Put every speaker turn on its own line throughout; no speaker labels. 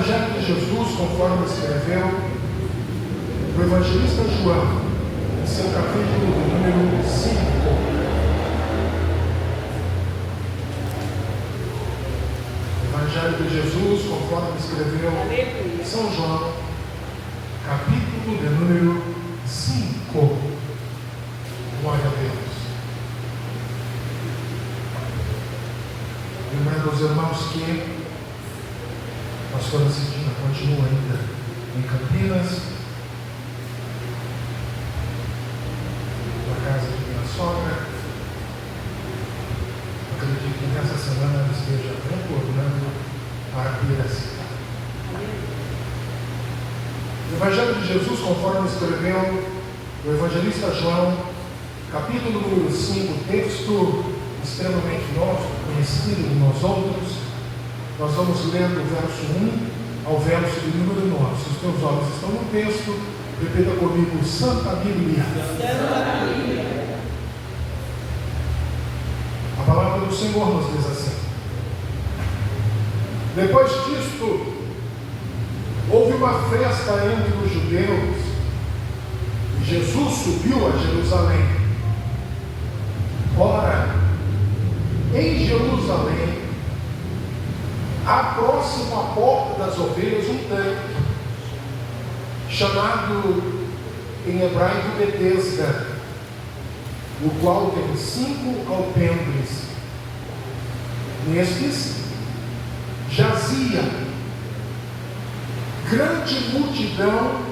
Evangelho de Jesus, conforme escreveu o evangelista João, em seu capítulo número 5. Evangelho de Jesus, conforme escreveu São João, capítulo de número 5. Glória a Deus. Lembrando aos irmãos que a pastora Cidinha continua ainda em Campinas, na casa de minha sogra. Acredito que nessa semana ela esteja retornando para Piracicaba. O Evangelho de Jesus, conforme escreveu o evangelista João, capítulo número 5, texto extremamente novo, conhecido de nós outros. Nós vamos ler do verso 1 ao verso de número 9. Se os teus olhos estão no texto, repita comigo: Santa Bíblia.
Santa Bíblia.
A palavra do Senhor nos diz assim: depois disto, houve uma festa entre os judeus, e Jesus subiu a Jerusalém. Ora, em Jerusalém, próximo à porta das ovelhas, um tanque, chamado em hebraico Betesda, o qual tem 5 alpendres. Nestes jazia grande multidão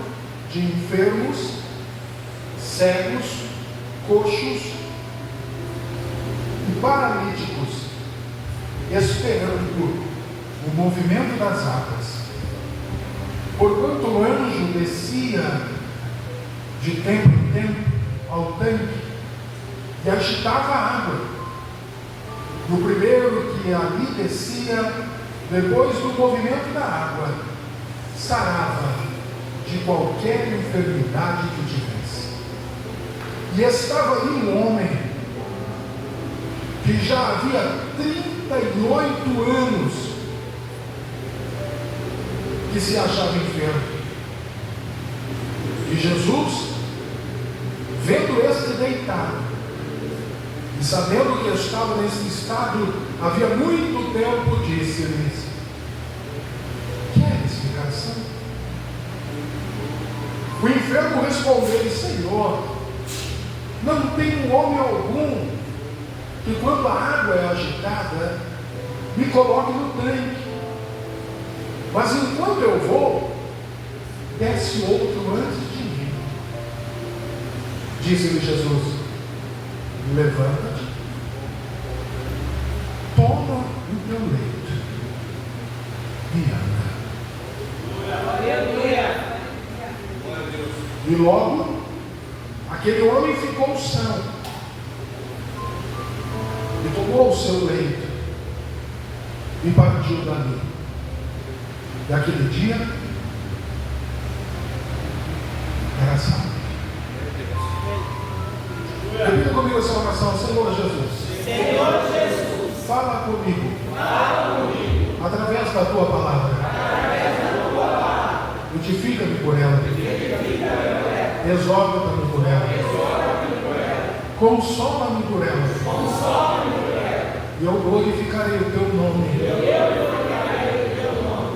de enfermos, cegos, coxos e paralíticos, esperando o movimento das águas. Porquanto o anjo descia de tempo em tempo ao tanque e agitava a água. No primeiro que ali descia, depois do movimento da água, sarava de qualquer enfermidade que tivesse. E estava ali um homem que já havia 38 anos que se achava enfermo. E Jesus, vendo este deitado, e sabendo que estava nesse estado havia muito tempo, disse-lhes: queres ficar são? O enfermo respondeu-lhe: Senhor, não tem homem algum que, quando a água é agitada, me coloque no tanque. Mas enquanto eu vou, desce outro antes de mim. Disse-lhe Jesus: levanta-te, toma o teu leito e anda.
Aleluia.
E logo aquele homem ficou são e tomou o seu leito e partiu dali. Daquele dia era sábado. Repita comigo essa oração: Senhor Jesus.
Senhor Jesus.
Fala comigo.
Fala comigo.
Através da tua palavra.
Através da tua palavra.
Notifica-me por ela. Exorta-me por ela. Consola-me por ela. E eu glorificarei o teu nome.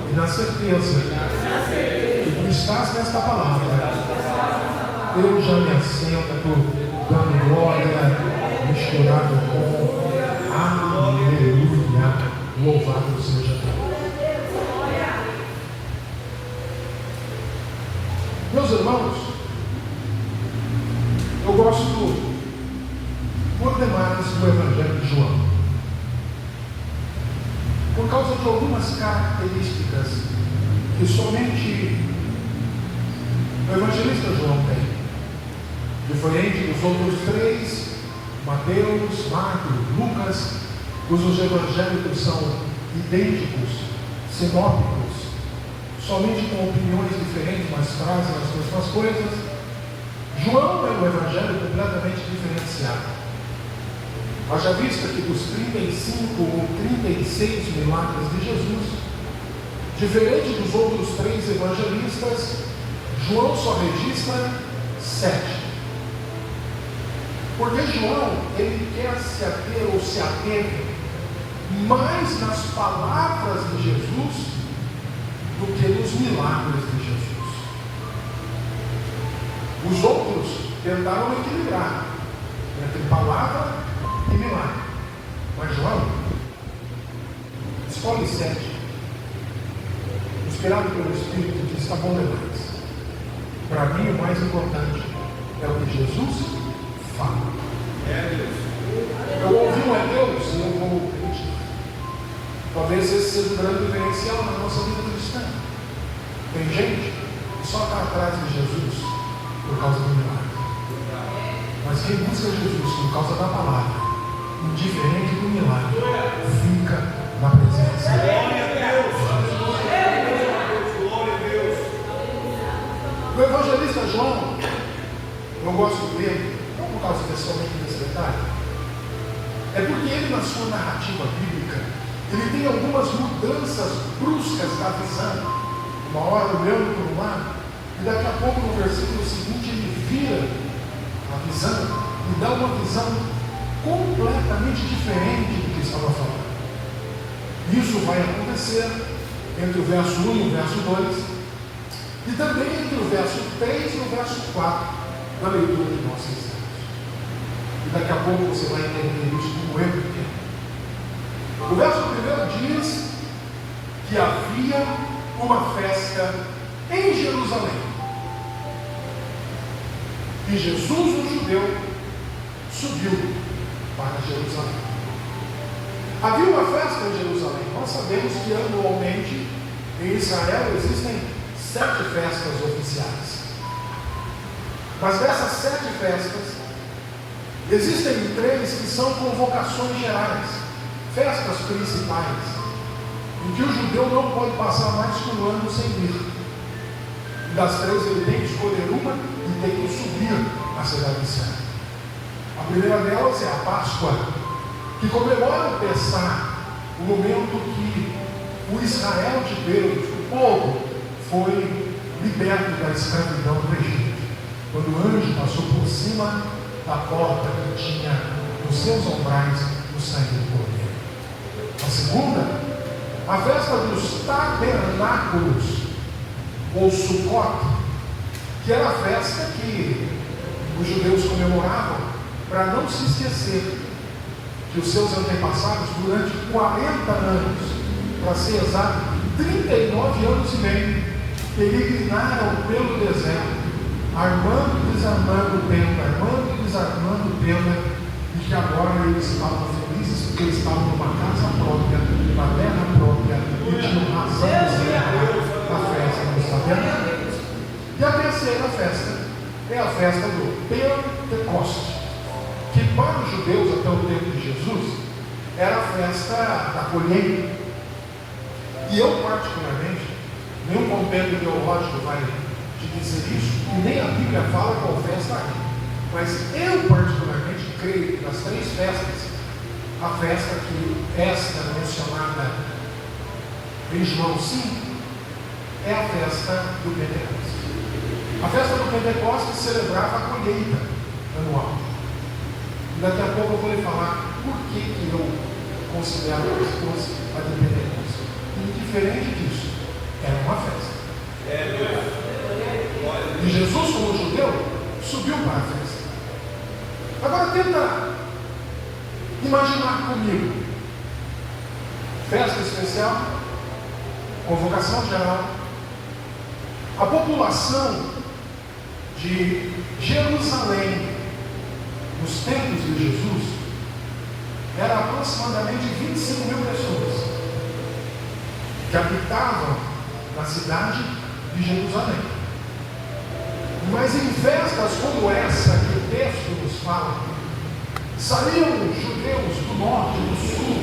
E na certeza que tu estás nesta palavra, eu já me assento dando glória, misturado com aleluia. Louvado seja Deus. Meus irmãos, eu gosto por demais do Evangelho de João, por causa de algumas características que somente o evangelista João tem, diferente dos outros 3, Mateus, Marcos, Lucas, cujos evangélicos são idênticos, sinópticos, somente com opiniões diferentes, mas trazem as mesmas coisas. João é um evangelho completamente diferenciado. Haja vista que dos 35 ou 36 milagres de Jesus, Diferente dos outros 3 evangelistas, João só registra 7. Porque João, ele quer se ater ou se ateve mais nas palavras de Jesus do que nos milagres de Jesus. Os outros tentaram equilibrar entre palavra e milagre. Mas João escolhe 7. Inspirado pelo Espírito, diz: está bom demais. Para mim, o mais importante é o que Jesus fala. Eu ouvi um é Deus e eu vou acreditar. Talvez esse seja um grande diferencial na nossa vida cristã. Tem gente que só está atrás de Jesus por causa do milagre. Mas quem busca Jesus por causa da palavra, indiferente do milagre, fica na presença de Jesus. O evangelista João, eu gosto dele, não por causa somente desse detalhe, é porque ele, na sua narrativa bíblica, ele tem algumas mudanças bruscas da visão. Uma hora olhando para um lado, e daqui a pouco no versículo seguinte ele vira a visão e dá uma visão completamente diferente do que estava falando. Isso vai acontecer entre o verso 1 e o verso 2, e também entre o verso 3 e o verso 4 da leitura que nós fizemos. E daqui a pouco você vai entender isso como eu entendo. O verso 1 diz que havia uma festa em Jerusalém. E Jesus, um judeu, subiu para Jerusalém. Havia uma festa em Jerusalém. Nós sabemos que anualmente em Israel existem 7 festas oficiais. Mas dessas 7 festas, existem 3 que são convocações gerais, festas principais, em que o judeu não pode passar mais que um ano sem ir. E das 3 ele tem que escolher uma e tem que subir à cidade santa. A primeira delas é a Páscoa, que comemora o Pessá, o momento que o Israel de Deus, o povo, foi liberto da escravidão do Egito, quando o anjo passou por cima da porta que tinha nos seus umbrais o sangue do cordeiro. A segunda, a festa dos tabernáculos, ou Sukkot, que era a festa que os judeus comemoravam para não se esquecer que os seus antepassados, durante 40 anos, para ser exato, 39 anos e meio, peregrinaram pelo deserto, armando e desarmando tenda, armando e desarmando tenda, e que agora eles estavam felizes porque eles estavam numa casa própria, numa terra própria, e tinham razão de celebrar a festa dos tabernáculos. E a terceira festa é a festa do Pentecoste, que para os judeus até o tempo de Jesus era a festa da colheita. E eu particularmente, nenhum compêndio teológico vai te dizer isso, e nem a Bíblia fala qual festa é. Mas eu particularmente creio que das 3 festas, a festa que esta mencionada em João 5 é a festa do Pentecoste. A festa do Pentecoste celebrava a colheita anual. E daqui a pouco eu vou lhe falar por que eu considero a de Pentecoste. E diferente disso, era uma festa. E Jesus, como judeu, subiu para a festa. Agora tenta imaginar comigo: festa especial, convocação geral, a população de Jerusalém nos tempos de Jesus era aproximadamente 25 mil pessoas que habitavam na cidade de Jerusalém. Mas em festas como essa que o texto nos fala, saíam judeus do norte e do sul,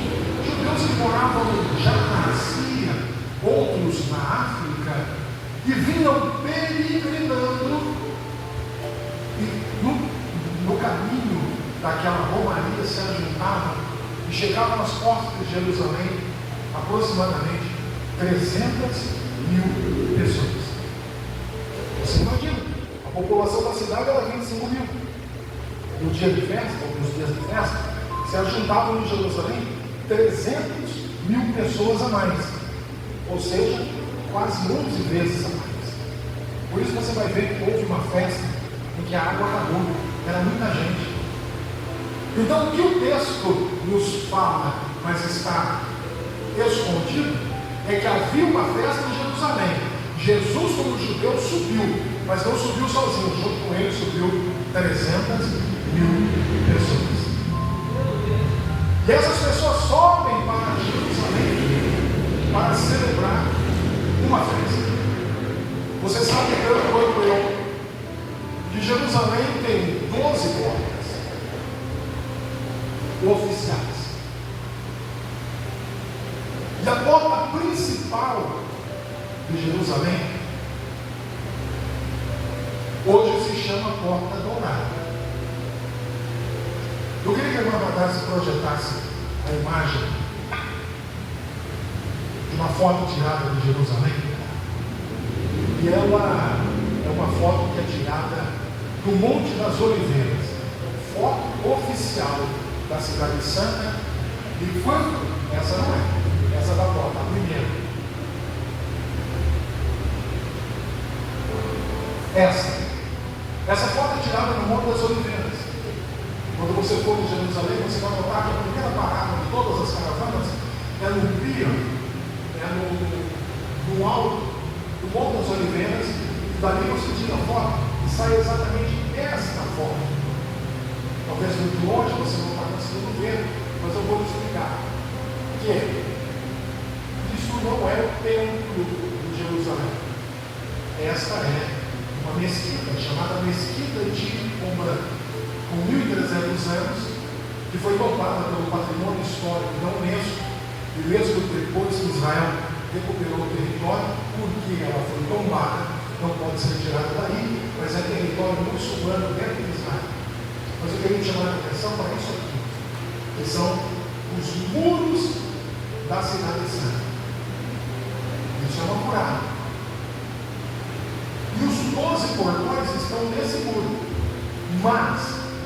judeus que moravam já na Síria, outros na África, e vinham peregrinando, e no caminho daquela romaria se ajuntavam e chegavam às portas de Jerusalém aproximadamente 300.000 pessoas. Você imagina, a população da cidade era 25 mil. No dia de festa, ou nos dias de festa, se ajuntavam em Jerusalém 300.000 pessoas a mais. Ou seja, quase 11 vezes a mais. Por isso você vai ver que houve uma festa em que a água acabou. Era muita gente. Então o que o texto nos fala, mas está escondido, é que havia uma festa em Jerusalém. Jesus, como judeu, subiu, mas não subiu sozinho. Junto com ele subiu 300.000 pessoas. E essas pessoas sobem para Jerusalém para celebrar uma festa. Você sabe tanto quanto eu que Jerusalém tem 12 portas oficiais. E a porta principal de Jerusalém hoje se chama Porta Dourada. Eu queria que a irmã Radassa projetasse a imagem de uma foto tirada de Jerusalém. E ela é uma foto que é tirada do Monte das Oliveiras, foto oficial da Cidade Santa. E quando? Essa não é, essa da porta, a primeira. Essa foto é tirada no Monte das Oliveiras. Quando você for em Jerusalém, você vai notar que a primeira parada de todas as caravanas é no pio, é no alto do Monte das Oliveiras. E dali você tira a foto e sai exatamente esta foto. Talvez muito longe você não está conseguindo ver, mas eu vou te explicar. Que isso não é o templo de Jerusalém. Esta é uma mesquita, chamada Mesquita de Qumran, com 1.300 anos, que foi tombada pelo patrimônio histórico da Unesco, e mesmo depois que Israel recuperou o território, porque ela foi tombada, não pode ser retirada daí, mas é território muçulmano dentro de Israel. Mas eu queria chamar a atenção para isso aqui, que são os muros da Cidade Santa. Isso é uma muralha. E os 12 portões estão nesse muro. Mas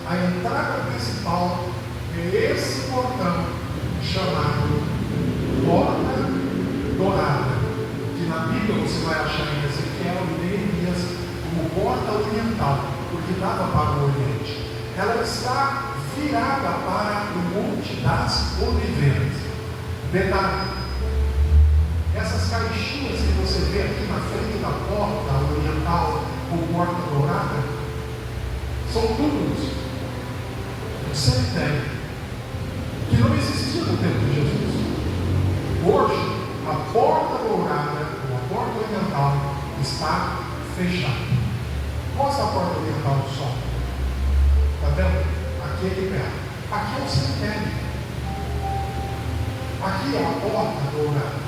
a entrada principal é esse portão chamado Porta Dourada, que na Bíblia você vai achar em Ezequiel e Neemias como porta oriental, porque dava para o Oriente. Ela está virada para o Monte das Oliveiras. Detalhe: essas caixinhas que você vê aqui na frente da porta oriental ou porta dourada são túmulos, um cemitério que não existia no tempo de Jesus. Hoje a porta dourada ou a porta oriental está fechada. Mostra a porta oriental do sol. Está vendo? Aqui é de perto. Aqui é um cemitério. Aqui é a porta dourada.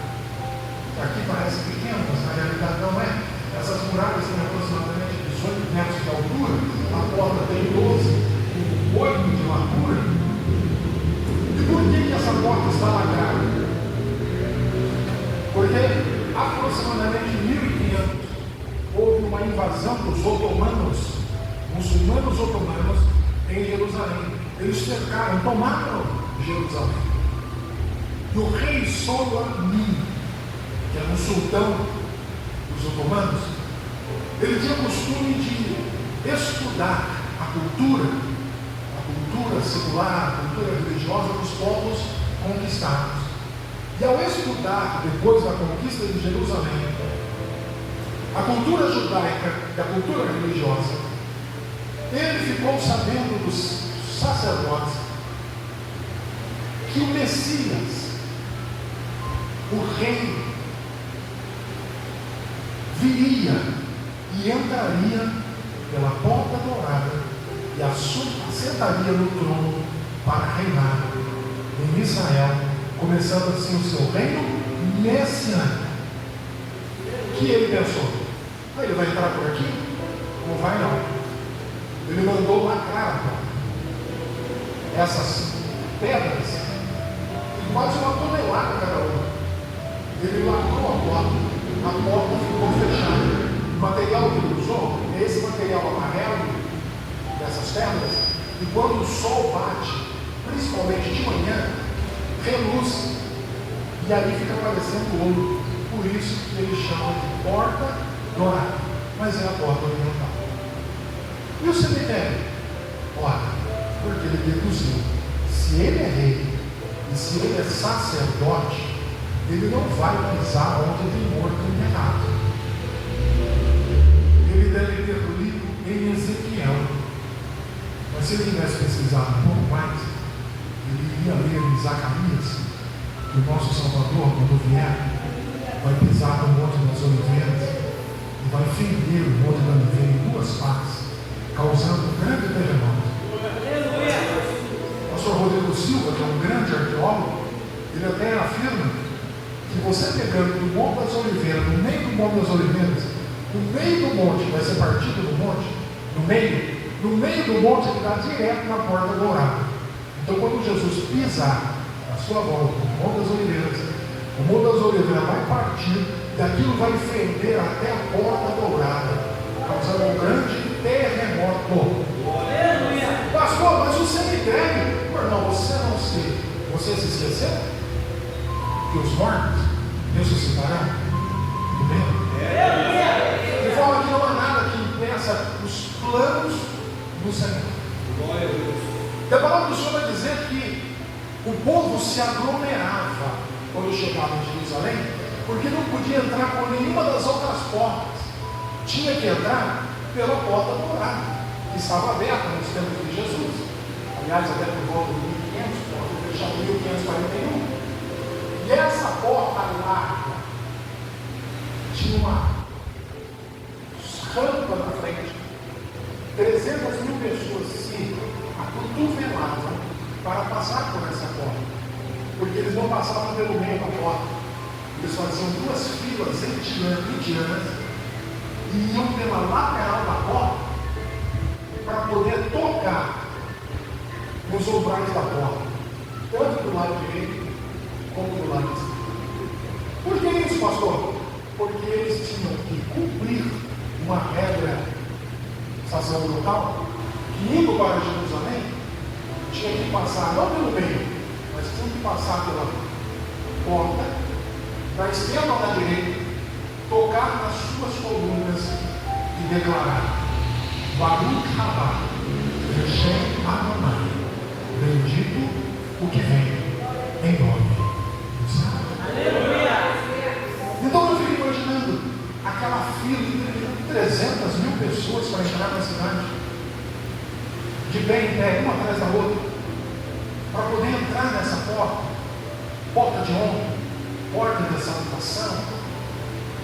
Aqui parece pequeno, mas na realidade não é. Essas muralhas têm aproximadamente 18 metros de altura, a porta tem 12, com 8 de largura. E por que essa porta está lacrada? Porque aproximadamente 1500 houve uma invasão dos otomanos, muçulmanos otomanos, em Jerusalém. Eles cercaram, tomaram Jerusalém. E o rei Solamin, que era um sultão dos otomanos, ele tinha costume de estudar a cultura secular, a cultura religiosa dos povos conquistados. E ao estudar, depois da conquista de Jerusalém, a cultura judaica e a cultura religiosa, ele ficou sabendo dos sacerdotes que o Messias, o rei, viria e entraria pela porta dourada e assentaria no trono para reinar em Israel, começando assim o seu reino messiânico. O que ele pensou? Ele vai entrar por aqui? Não vai não. Ele mandou lacrar a porta. Essas pedras, quase 1 tonelada cada uma. Ele lacrou a porta ficou fechada. O material que ele usou é esse material amarelo dessas pedras, e quando o sol bate, principalmente de manhã, reluz, e aí fica parecendo ouro. Por isso que ele chama de porta dourada, mas é a porta oriental. E o cemitério? Ora, porque ele deduziu, se ele é rei e se ele é sacerdote, ele não vai pisar onde tem morto enterrado. Ele deve ter lido em Ezequiel, mas se ele tivesse pesquisado um pouco mais, ele iria ler em Zacarias, que o nosso Salvador, quando vier, vai pisar no Monte das Oliveiras e vai fender o Monte da Oliveira em duas partes, causando um grande terremoto. O pastor Rodrigo Silva, que é um grande arqueólogo, ele até afirma que você pegando do Monte das Oliveiras, no meio do Monte das Oliveiras, no meio do monte, vai ser partido do monte, no meio do monte ele dá direto na porta dourada. Então quando Jesus pisar a sua volta no Monte das Oliveiras, o Monte das Oliveiras vai partir e aquilo vai fender até a porta dourada, causando um grande terremoto. Pastor, mas o cemitério, irmão, você se esqueceu que os mortos ressuscitarão primeiro? De forma que não há nada que impeça os planos do Senhor. E a palavra do Senhor vai dizer que o povo se aglomerava quando chegava em Jerusalém, porque não podia entrar por nenhuma das outras portas. Tinha que entrar pela porta dourada, que estava aberta nos tempos de Jesus. Aliás, até por volta de 1500, foi fechada em 1541. E essa porta larga tinha uma rampa na frente. 300.000 pessoas se acotovelavam para passar por essa porta, porque eles não passavam pelo meio da porta. Eles faziam duas filas indianas e iam pela lateral da porta para poder tocar nos umbrais da porta, tanto do lado direito como do lado esquerdo. Por que isso, pastor? Porque eles tinham que cumprir uma regra sacerdotal, que indo para Jerusalém, tinha que passar não pelo meio, mas tinha que passar pela porta, da esquerda ou da direita, tocar nas suas colunas e declarar: Baruch Rabá, Hashem Adonai, bendito o que vem em nome do Senhor. Aleluia! Então eu fico imaginando aquela fila de 300.000 pessoas para entrar na cidade, de pé em pé, uma atrás da outra, para poder entrar nessa porta de honra, porta de salvação,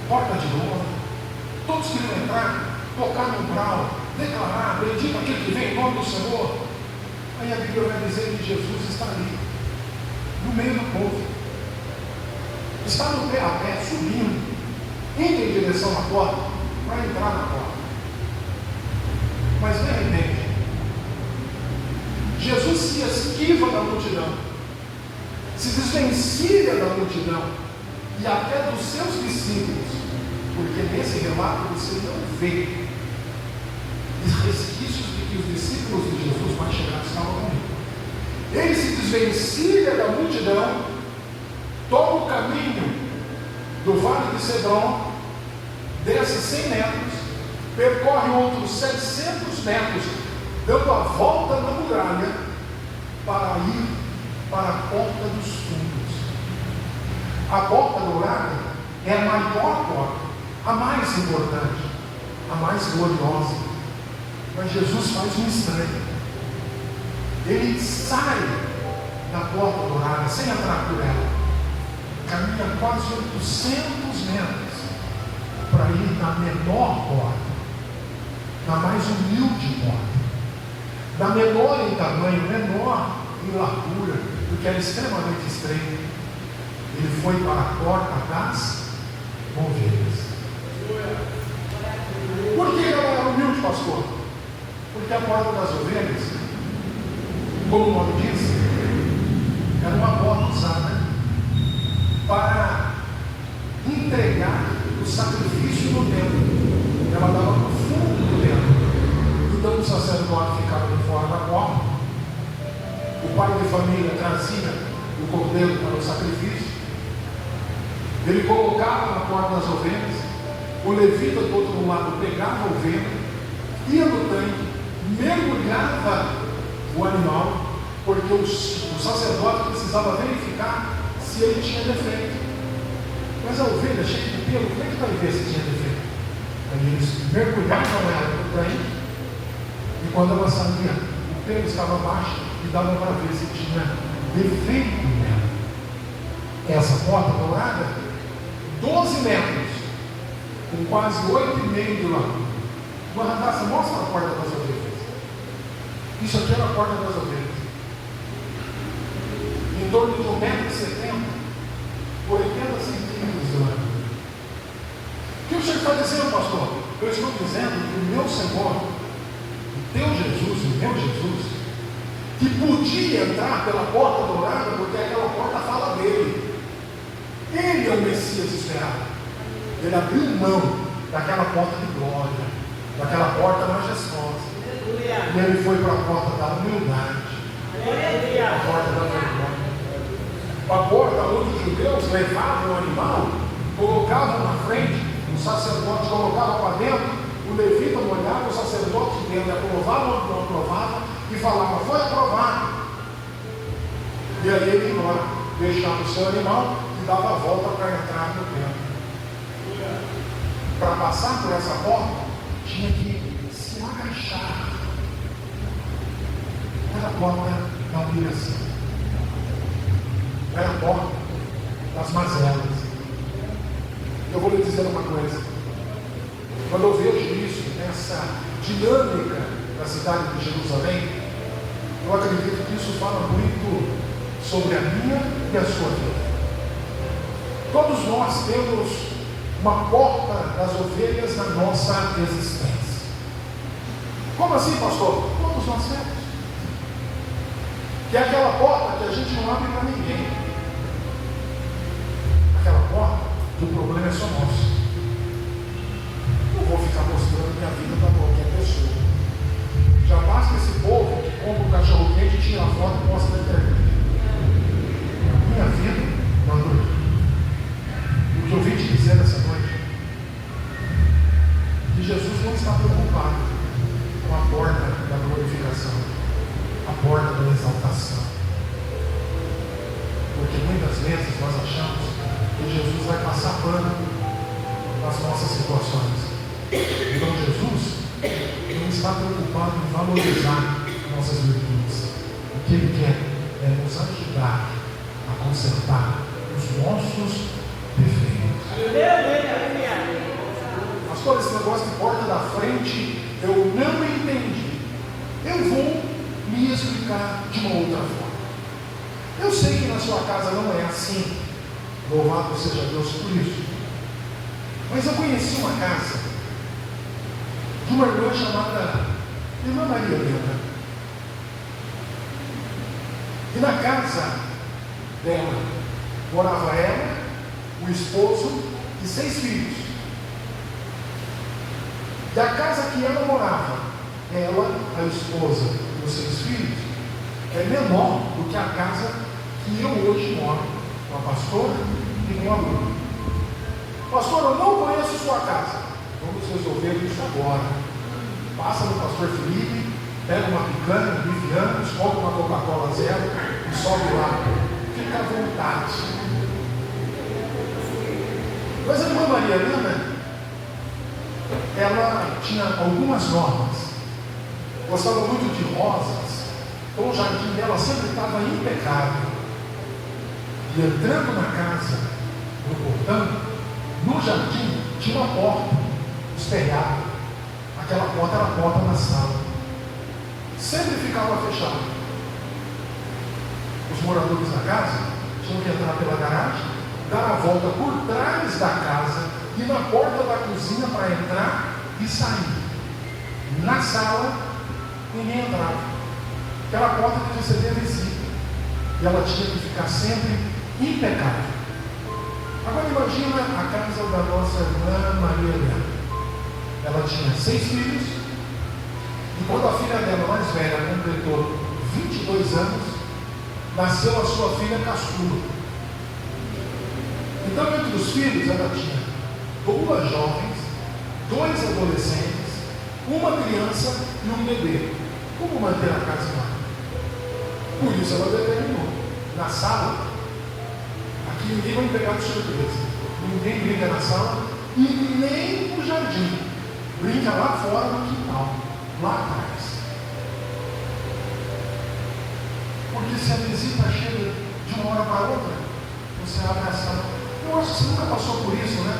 porta de honra. Todos queriam entrar, tocar no umbral, declarar: bendito aquele que vem em nome do Senhor. Aí a Bíblia vai dizer que Jesus está ali, no meio do povo, está no pé a pé, subindo, indo em direção à porta, para entrar na porta. Mas de repente, Jesus se esquiva da multidão, se desvencilha da multidão e até dos seus discípulos, porque nesse relato você não vê resquícios de que os discípulos de Jesus mais chegados estavam comigo. Ele se desvencilha da multidão, toma o caminho do Vale de Cedron, desce 100 metros, percorre outros 700 metros, dando a volta na muralha para ir para a porta dos fundos. A porta dourada é a maior porta, a mais importante, a mais gloriosa. Mas Jesus faz um estranho. Ele sai da porta dourada sem entrar por ela, caminha quase 800 metros para ir na menor porta, na mais humilde porta, na menor em tamanho, menor em largura, porque era extremamente estreita. Ele foi para a porta das ovelhas. Por que ela era humilde, pastor? Porque a porta das ovelhas, como o nome diz, era uma porta usada para trazia o cordeiro para o sacrifício. Ele colocava na porta das ovelhas. O levita do outro lado pegava a ovelha, ia no tanque, mergulhava o animal, porque o sacerdote precisava verificar se ele tinha defeito. Mas a ovelha cheia de pelo, como é que vai ver se tinha defeito? Aí eles mergulhavam ela no tanque, e quando ela saía, o pelo estava baixo e dava para ver se tinha defeito nela. Essa porta dourada, 12 metros, com quase 8,5 de largura. Guarda-se, mostra a porta das ovelhas. Isso aqui era a porta das ovelhas. Em torno de 1,70 m, por 80 centímetros de largura. O que o senhor está dizendo, pastor? Eu estou dizendo que o meu Senhor, o teu Jesus, o meu Jesus, que podia entrar pela porta dourada, porque aquela porta fala dele. Ele é o Messias esperado. Ele abriu mão daquela porta de glória, daquela porta majestosa. E ele foi para a porta da humildade, a porta da vergonha. A porta onde os judeus levavam o animal, colocavam na frente, o sacerdote colocava para dentro, o levita molhava, o sacerdote dentro, aprovava ou não aprovava, e falava, foi aprovado. E aí ele ia embora, deixava o seu animal e dava a volta para entrar no templo. Para passar por essa porta, tinha que se agachar. Era a porta da humilhação. Era a porta das mazelas. Eu vou lhe dizer uma coisa. Quando eu vejo isso, essa dinâmica da cidade de Jerusalém, eu acredito que isso fala muito sobre a minha e a sua vida. Todos nós temos uma porta das ovelhas na nossa existência. Como assim, pastor? Todos nós temos. Que é aquela porta que a gente não abre para ninguém. Aquela porta que o problema é só nosso. Não vou ficar mostrando minha vida para qualquer pessoa. Já basta esse povo que compra um cachorro quente, tira a foto e mostra na internet. Minha vida não é. O que eu vim te dizer nessa noite, que Jesus não está preocupado com a porta da glorificação, a porta da exaltação. Porque muitas vezes nós achamos que Jesus vai passar pano nas nossas situações. Então Jesus não está preocupado em valorizar nossas virtudes. O que Ele quer é nos ajudar a consertar os nossos defeitos. Pastor, esse negócio de porta da frente eu não entendi. Eu vou me explicar de uma outra forma. Eu sei que na sua casa não é assim. Louvado seja Deus por isso. Mas eu conheci uma casa de uma irmã chamada Irmã Maria Helena. E na casa dela morava ela, o esposo e 6 filhos. E a casa que ela morava, ela, a esposa e os 6 filhos, é menor do que a casa que eu hoje moro, com a pastora e com a Bruna. Pastor, eu não conheço sua casa. Vamos resolver isso agora. Passa no pastor Felipe, pega uma picanha, um bife, escolhe uma Coca-Cola zero e sobe lá. Fica à vontade. Mas a irmã Maria Helena, ela tinha algumas normas. Gostava muito de rosas. Então o jardim dela sempre estava impecável. E entrando na casa, no portão, no jardim tinha uma porta espelhada. Aquela porta era a porta da sala. Sempre ficava fechada. Os moradores da casa tinham que entrar pela garagem, dar a volta por trás da casa e na porta da cozinha para entrar e sair. Na sala, ninguém entrava. Aquela porta que recebia visita. E ela tinha que ficar sempre impecável. Agora imagina a casa da nossa irmã Maria Helena. Ela tinha 6 filhos. E quando a filha dela mais velha completou 22 anos, nasceu a sua filha caçula. Então, entre os filhos, ela tinha 2 jovens, 2 adolescentes, uma criança e um bebê. Como manter a casa em ordem? Por isso ela determinou. Na sala, aqui ninguém vai pegar de surpresa. Ninguém brinca na sala e nem no jardim. Brinca lá fora no quintal, lá atrás. Porque se a visita chega de uma hora para outra, você abre a sala. Eu acho que você nunca passou por isso, né?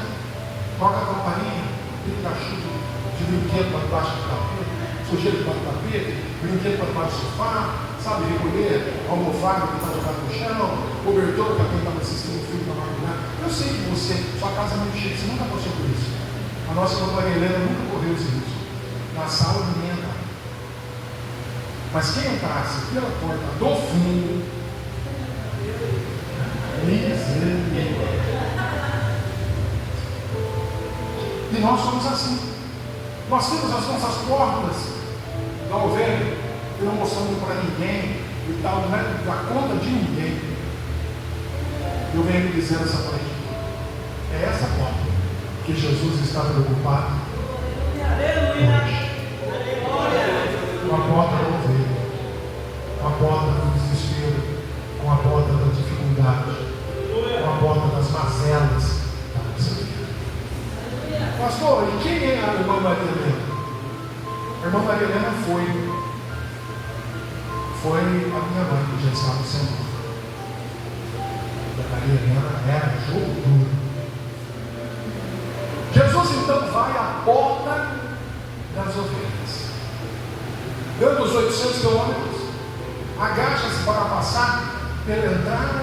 Toca a campainha, tem cachorro de brinquedo para debaixo do tapete, sujeira debaixo do tapete, brinquedo para debaixo do sofá, sabe, recolher a almofada que está jogada no chão, cobertor para quem estava assistindo o filme da madrugada. Eu sei que você, sua casa é muito cheia, você nunca passou por isso. A nossa doutora Helena nunca correu esse risco. Na sala ninguém entra. Mas quem entrasse pela porta do fundo, misericórdia. E nós somos assim. Nós temos as nossas portas da ovelha e não mostramos para ninguém e tal, não é da conta de ninguém. Eu venho lhe dizer essa noite, é essa porta que Jesus está preocupado hoje. Com a porta da ovelha, com a porta do desespero, com a porta da dificuldade, com a porta das mazelas da nossa vida. Pastor, e quem é a irmã Maria Helena? A irmã Maria Helena foi a minha mãe que já estava no Senhor. A Maria Helena era jogo duro. Jesus então vai à porta das ovelhas, dando os 800 quilômetros, agacha-se para passar pela entrada,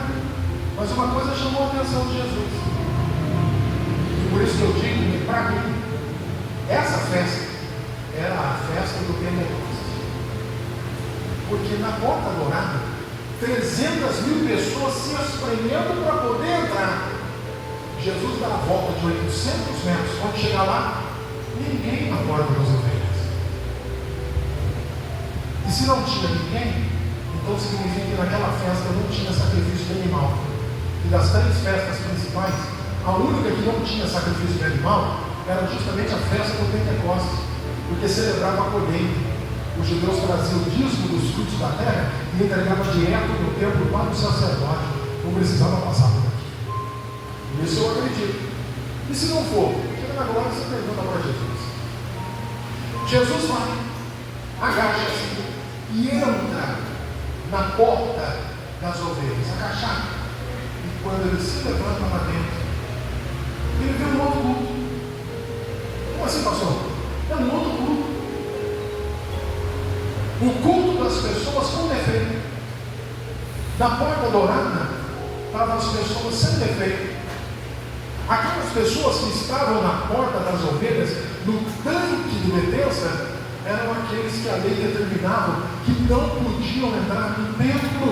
mas uma coisa chamou a atenção de Jesus. Por isso que eu digo que para mim, essa festa era a festa do Pentecostes. Porque na porta dourada, 300.000 pessoas se espremendo para poder entrar. Jesus dá a volta de 800 metros. Quando chegar lá, ninguém na porta das ovelhas. E se não tinha ninguém, então significa que naquela festa não tinha sacrifício de animal. E das 3 festas principais, a única que não tinha sacrifício de animal era justamente a festa do Pentecostes, porque celebrava a colheita. Os judeus traziam o dízimo dos frutos da terra e entregavam direto no templo para o sacerdote. Não precisava passar por aqui. Isso eu acredito. E se não for, chega na glória e você pergunta para Jesus. Jesus vai, agacha-se e entra na porta das ovelhas, agachado. E quando ele se levanta lá dentro, ele vê um outro culto. Como assim, pastor? É um outro culto. O culto das pessoas com defeito. Na porta dourada estavam as pessoas sem defeito. Aquelas pessoas que estavam na porta das ovelhas, no tanque de Betesda, eram aqueles que a lei determinava que não podiam entrar no templo,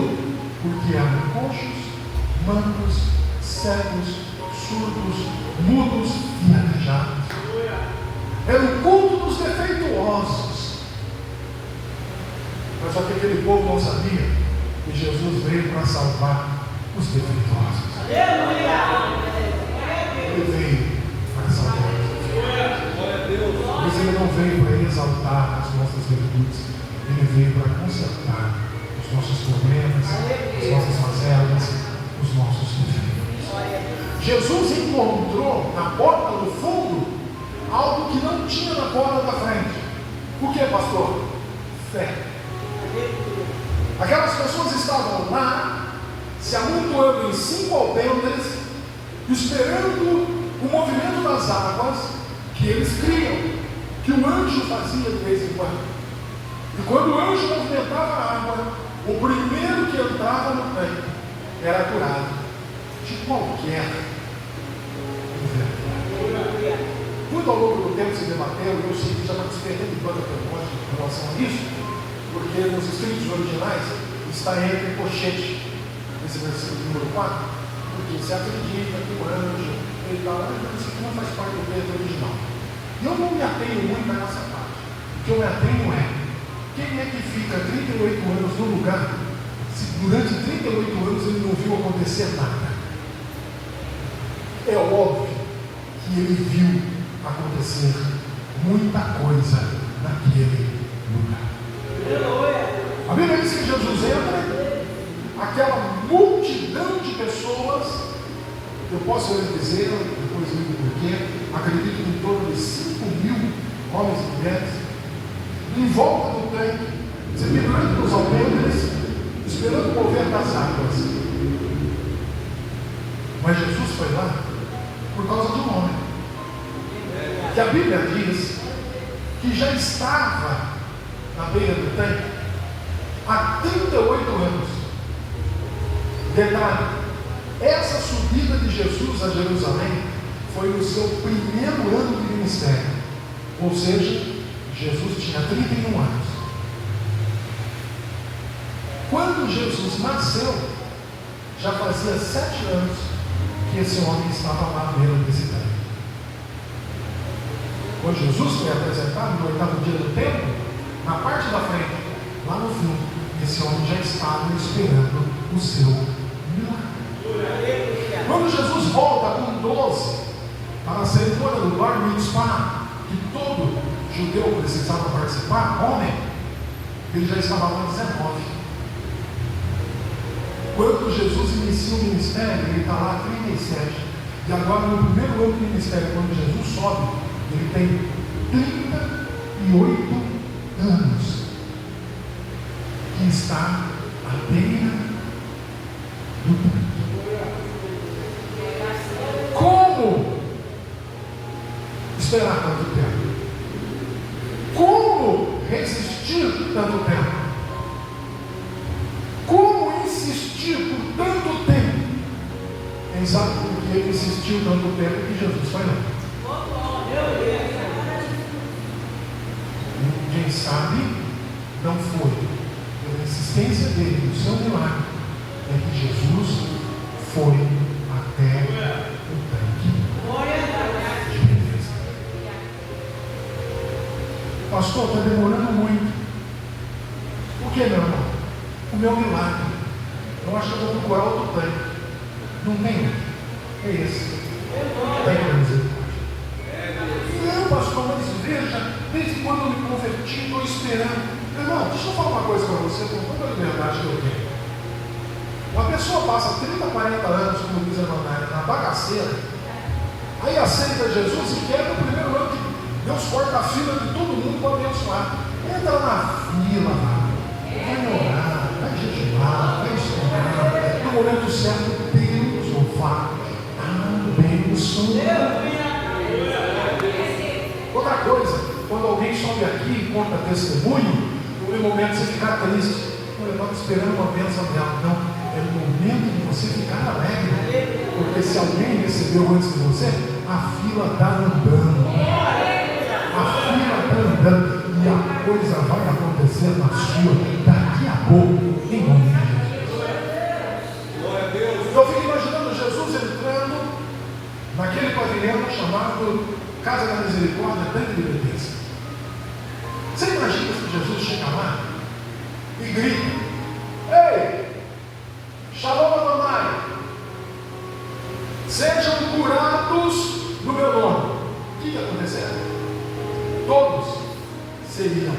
porque eram coxos, mancos, cegos, surdos, mudos e aleijados. Era o culto dos defeituosos. Mas só que aquele povo não sabia que Jesus veio para salvar os defeituosos. Ele veio para salvar os defeituosos. Mas ele não veio para exaltar as nossas virtudes. Ele veio para consertar os nossos problemas, as nossas mazelas, os nossos defeitos. Jesus encontrou na porta do fundo algo que não tinha na porta da frente. O que, pastor? Fé. Aquelas pessoas estavam lá, se amontoando em 5 alpendres, esperando o movimento das águas que eles criam, que o anjo fazia de vez em quando. E quando o anjo movimentava a água, o primeiro que entrava no tanque era curado de qualquer enfermidade. Muito ao longo do tempo se debateu, e eu sei que já participei de banda teológica em relação a isso, porque nos escritos originais está entre colchete, esse versículo número 4, porque se acredita que o anjo, ele está lá, isso não faz parte do texto original. E eu não me atenho muito a essa parte. O que eu me atenho é, quem é que fica 38 anos no lugar se durante 38 anos ele não viu acontecer nada? É óbvio que ele viu acontecer muita coisa naquele lugar. A Bíblia diz que Jesus entra, aquela multidão de pessoas, eu posso lhes dizer, depois ligo porquê, acredito que em torno de 5.000 homens e mulheres, em volta do tanque, se pendurando nos alpendres, esperando o mover das águas. Mas Jesus foi lá por causa de um homem, que a Bíblia diz que já estava na beira do tanque há 38 anos. Detalhe, essa subida de Jesus a Jerusalém foi no seu primeiro ano de ministério, ou seja, Jesus tinha 31 anos. Quando Jesus nasceu, já fazia 7 anos que esse homem estava lá à beira desse tanque. Quando Jesus foi apresentado no 8º dia do templo, na parte da frente, lá no fundo, esse homem já estava esperando o seu milagre. Quando Jesus volta com 12 para a cerimônia do Bar Mitzvah, que todo judeu precisava participar, homem, ele já estava lá 19. Quando Jesus inicia o ministério, ele está lá 37. E agora, no primeiro ano do ministério, quando Jesus sobe, ele tem 38 anos. Que está à beira do tanque. Como esperar tanto tempo? Como resistir tanto tempo? Como insistir por tanto tempo? Quem sabe por que ele insistiu tanto tempo que Jesus foi lá? Quem sabe não foi pela insistência dele no seu milagre, é que Jesus foi até o tanque de Bethesda. Pastor, está demorando muito. Por que, meu irmão? O meu milagre. Eu acho que eu vou procurar outro tanque. Não tem. É esse. Tem para misericórdia. Não, pastor, mas veja, desde quando eu me converti, estou esperando. Irmão, deixa eu falar uma coisa para você, com toda a liberdade que eu tenho. Uma pessoa passa 30, 40 anos, como diz a irmã, na bagaceira, aí aceita Jesus e quer no primeiro ano que Deus corta a fila de todo mundo para abençoar. Entra na fila lá, vai orar, vai jejuar, vai estudar. No momento certo, Deus vai abençoar. Outra coisa, quando alguém sobe aqui e conta testemunho, no momento de você ficar triste, eu estava esperando uma bênção dela. Não, é o momento de você ficar alegre, porque se alguém recebeu antes de você, a fila está andando. A fila está andando e a coisa vai acontecer na sua daqui a pouco, em nome de Jesus. Eu fico imaginando Jesus entrando naquele pavilhão chamado Casa da Misericórdia, tanque de Bethesda. Você imagina se Jesus chega lá e grita: ei, Shalom Adonai, sejam curados no meu nome. O que ia acontecer? Todos seriam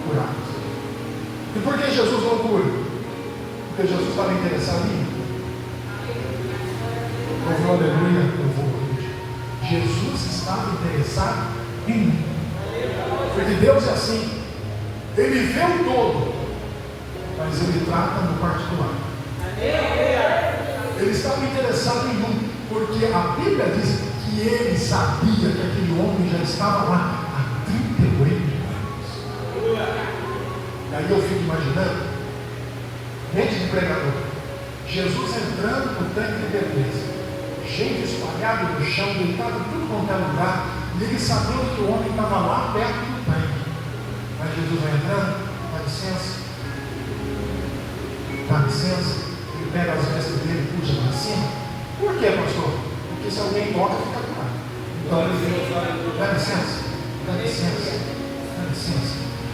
curados. E por que Jesus não cura? Porque Jesus estava interessado em mim. Ouviu aleluia? Eu vou repetir. Jesus estava interessado em mim. Porque Deus é assim. Ele vê o todo, mas Ele trata no particular. Ele estava interessado em mim, porque a Bíblia diz que Ele sabia que aquele homem já estava lá há 38 anos. E aí eu fico imaginando, mente de pregador, Jesus entrando no tanque de Bethesda, gente espalhada no chão, deitado em tudo quanto é lugar, e ele sabendo que o homem estava lá perto do tanque. Mas Jesus vai entrando, dá licença, ele pega as vestes dele e puxa para cima. Por quê, pastor? Porque se alguém toca, fica curado. Então ele diz: dá licença,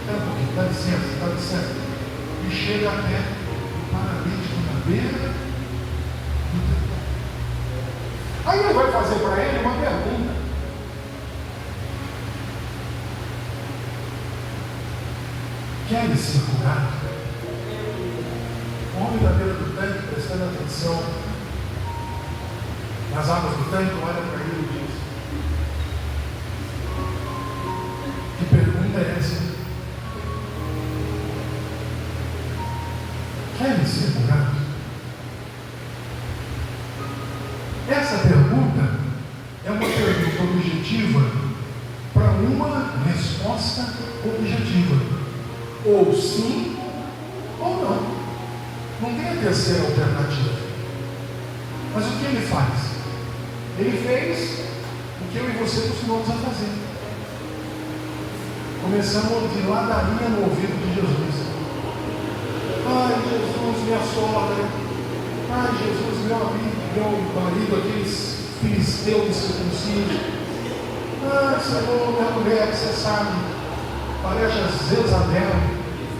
dá um pouquinho, dá licença, e chega até o paralítico na beira do templo. Aí ele vai fazer para ele uma pergunta. Queres ser curado? O homem da beira do tanque, prestando atenção nas águas do tanque, olha para ele e diz: que pergunta é essa? Queres ser curado? Essa pergunta é uma pergunta objetiva para uma resposta objetiva. Ou sim, ou não. Não tem a terceira alternativa. Mas o que ele faz? Ele fez o que eu e você costumamos a fazer. Começamos a ouvir ladainha no ouvido de Jesus. Ai, Jesus, minha sogra. Ai, Jesus, meu amigo, meu marido, aqueles filisteus de circuncisão. Ai, Senhor, minha mulher, você sabe, parece a Jezabel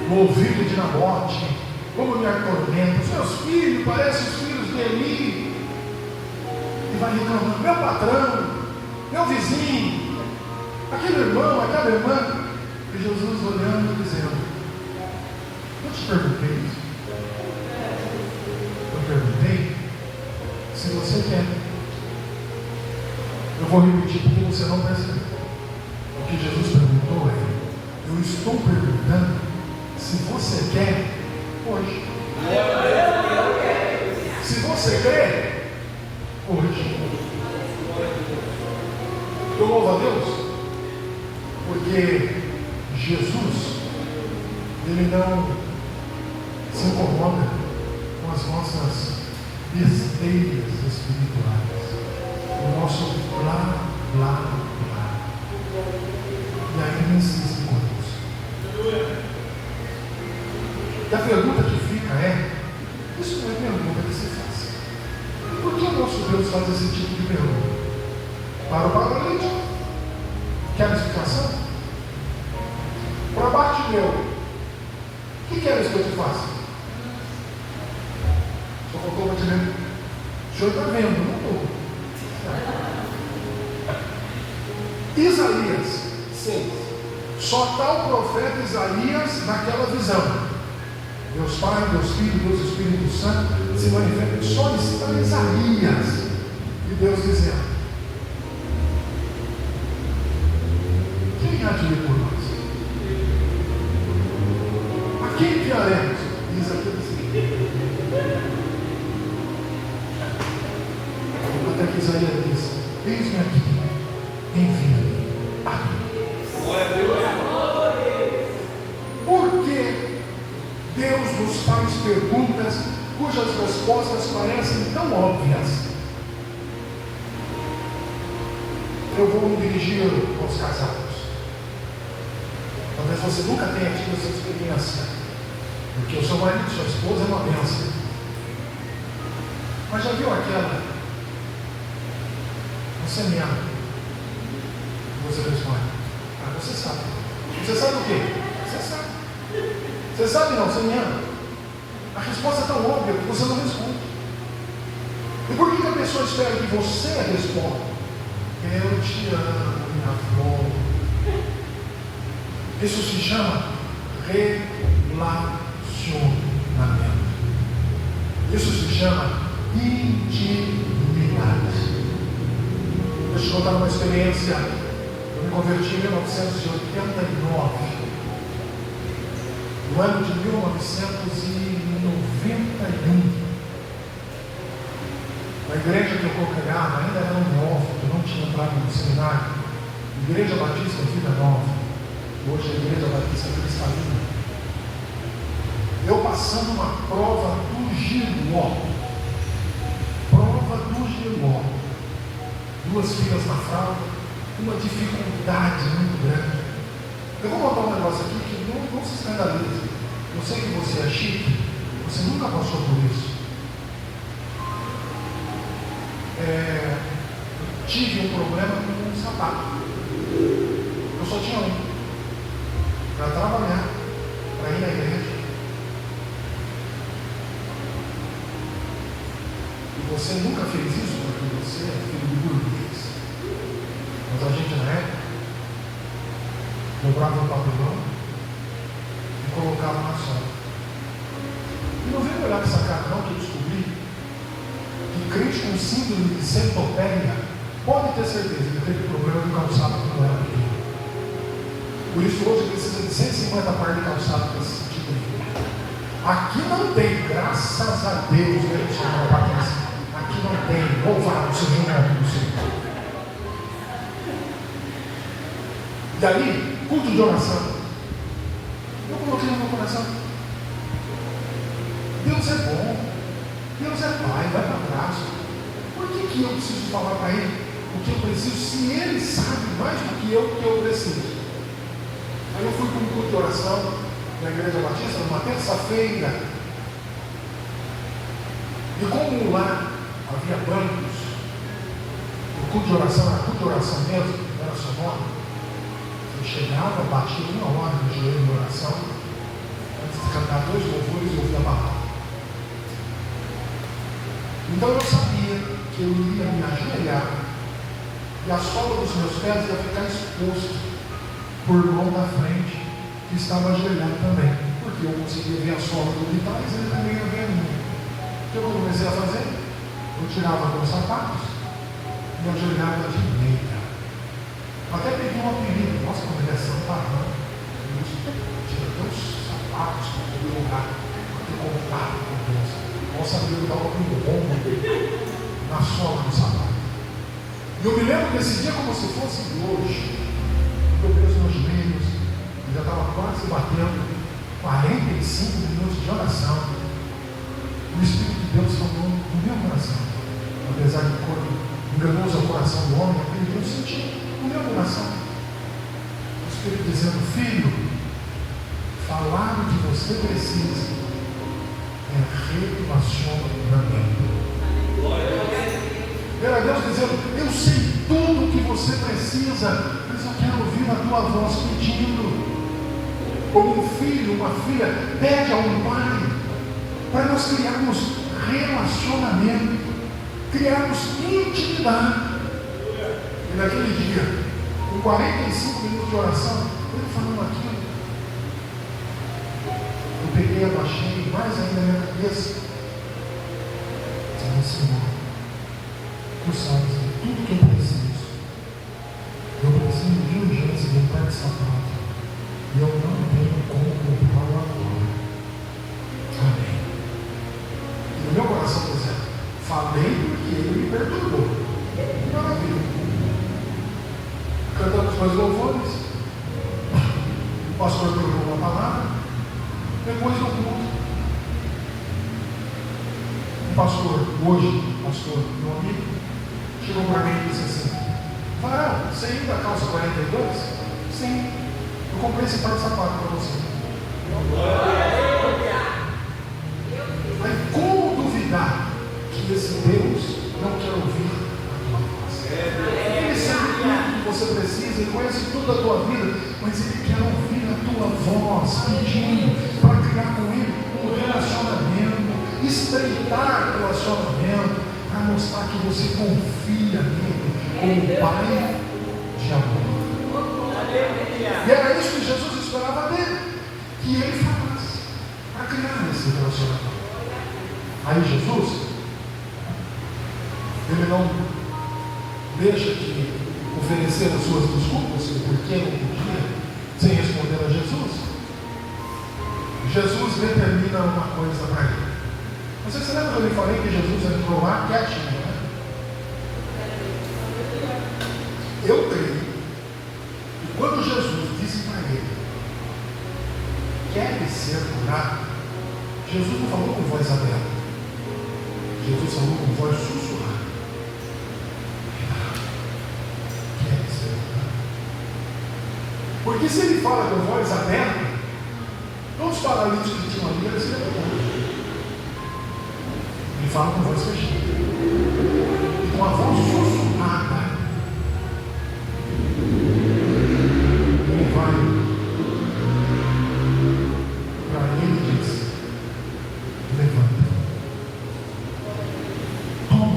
no ouvido de Nabote, como me atormenta. Os meus filhos parecem os filhos de Eli. E vai reclamando: meu patrão, meu vizinho, aquele irmão, aquela irmã. E Jesus olhando e dizendo: eu te perguntei isso. Eu perguntei se você quer. Eu vou repetir porque você não percebeu. O que Jesus perguntou é: eu estou perguntando se você quer hoje. Se você quer hoje. Eu louvo a Deus porque Jesus, Ele não se incomoda com as nossas besteiras espirituais, o nosso blá, blá, blá. E aí Ele insiste conosco. E a pergunta que fica é: isso não é pergunta que se faz. Por que o nosso Deus faz esse tipo de pergunta? Para o paralítico, quer explicação? Para Bartimeu, o que queres que eu te faça? Só faltou para dizer: o senhor está vendo, não estou. Isaías 6. Só está o profeta Isaías naquela visão. Deus Pai, Deus Filho, Deus Espírito Santo se manifesta. Só está Isaías. E Deus dizendo: quem há de ir por nós? A quem enviaremos? Diz aqui assim. Até que Isaías diz: eis-me aqui, envia-me a mim. Por que Deus nos faz perguntas cujas respostas parecem tão óbvias? Eu vou me dirigir aos casados. Talvez você nunca tenha tido essa experiência, porque o seu marido, sua esposa é uma bênção. Mas já viu aquela: você me ama? Você responde: ah, você sabe. Você sabe o quê? Você sabe. Você sabe não, você me ama? A resposta é tão óbvia que você não responde. E por que a pessoa espera que você responda? Eu te amo, minha flor. Isso se chama relacionamento. Isso se chama intimidade. Deixa eu contar uma experiência. Eu me converti em 1989. No ano de 1991. A igreja que eu congregava ainda era um novo, eu não tinha entrado no seminário. Igreja Batista Vida Nova. Hoje é a Igreja Batista Cristalina. Eu passando uma prova do Giló. Prova do Giló. 2 filas na fralda, uma dificuldade muito grande. Eu vou botar um negócio aqui que não se escandalize. Eu sei que você é chique, você nunca passou por isso. Tive um problema com um sapato. Eu só tinha um. Para trabalhar, para ir na igreja. Você nunca fez isso porque você é filho de burguês. Mas a gente na época dobrava o papelão e colocava na sola. E não veio olhar para essa cara não, que eu descobri que crente com síndrome de centopeia pode ter certeza que teve problema de calçado quando era pequeno. Por isso hoje precisa de 150 pares de calçado para esse tipo de vida. Aqui não tem, graças a Deus, né, Senhor Patrícia? Aqui não tem, louvado seja o nome do Senhor. E aí, culto de oração. Eu coloquei no meu coração. Deus é bom, Deus é Pai, vai para trás. Por que eu preciso falar para Ele o que eu preciso, se Ele sabe mais do que eu preciso? Aí eu fui para um culto de oração na Igreja Batista, numa terça-feira. E como lá havia bancos, o culto de oração era culto de oração mesmo, não era só nome. Eu chegava, batia 1 hora no joelho de oração, antes de cantar 2 louvores, eu ouvia a palavra. Então eu sabia que eu iria me ajoelhar e a sola dos meus pés ia ficar exposta por irmão da frente, que estava ajoelhado também, porque eu conseguia ver a sola do de trás e ele também ia ver a minha. O que eu comecei a fazer? Eu tirava meus sapatos e ajoelhava de meia. Até peguei um apelido, nossa, como ele é santarrão. Tira teus sapatos para poder orar, para ter contato com Deus. Nossa, eu estava com um ombro na sola do sapato. E eu me lembro desse dia como se fosse hoje. Eu vi os meus joelhos, eu já estava quase batendo 45 minutos de oração. O Espírito de Deus falou no meu coração. Apesar de quando enganou o coração do homem, eu senti no meu coração o Espírito dizendo: filho, falar o que você precisa é relacionamento. Era Deus dizendo: eu sei tudo o que você precisa, mas eu quero ouvir a tua voz pedindo. Como um filho, uma filha pede a um pai, para nós criarmos relacionamento, criarmos intimidade. E naquele dia, com 45 minutos de oração, ele falando aquilo, eu peguei, abaixei mais ainda na minha cabeça, dizendo: Senhor, tu sabes de tudo que eu preciso. Eu preciso de urgência de um par de sapato. E eu não tenho como comprar agora. Amém. E no meu coração, por exemplo, falei porque ele me perturbou. Maravilha. Cantamos mais louvores. O pastor pregou uma palavra. Depois do culto, o pastor, hoje, pastor, meu amigo, chegou para mim e disse assim: Varão, você ainda calça 42? Sim. Eu comprei esse par de sapato para você. Mas como duvidar que esse Deus não quer ouvir a tua voz? Ele sabe tudo que você precisa, ele conhece toda a tua vida, mas ele quer ouvir a tua voz pedindo para criar com ele um relacionamento, estreitar o relacionamento, para mostrar que você confia nele como Pai de amor. E era isso que Jesus esperava dele, que ele falasse, para criar esse relacionamento. Aí Jesus, ele não deixa de oferecer as suas desculpas, porque não podia, sem responder a Jesus. Jesus determina uma coisa para ele. Você se lembra que eu lhe falei que Jesus entrou lá quietinho, né? Eu creio que quando Jesus disse para ele: quer ser curado? Jesus não falou com voz aberta. Jesus falou com voz sussurrada. Quer ser curado? Porque se ele fala com voz aberta, todos os paralíticos que tinham ali, eles se levantaram. Ele fala com voz fechada. E com a voz sussurrada, ele vai para ele e diz: levanta, toma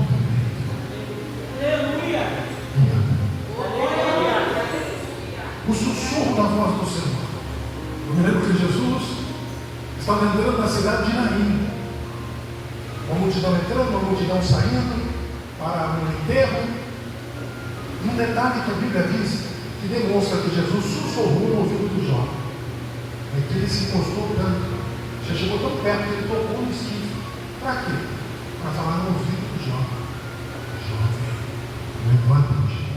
o sussurro da voz do Senhor. Eu me lembro que Jesus estava entrando na cidade de Naim. Uma multidão entrando, uma multidão saindo para um enterro. E um detalhe que a Bíblia diz, que demonstra que Jesus sussurrou no ouvido do jovem, é que ele se encostou tanto, já chegou tão perto que ele tocou no esquife. Para quê? Para falar no ouvido do jovem: jovem, levanta-te.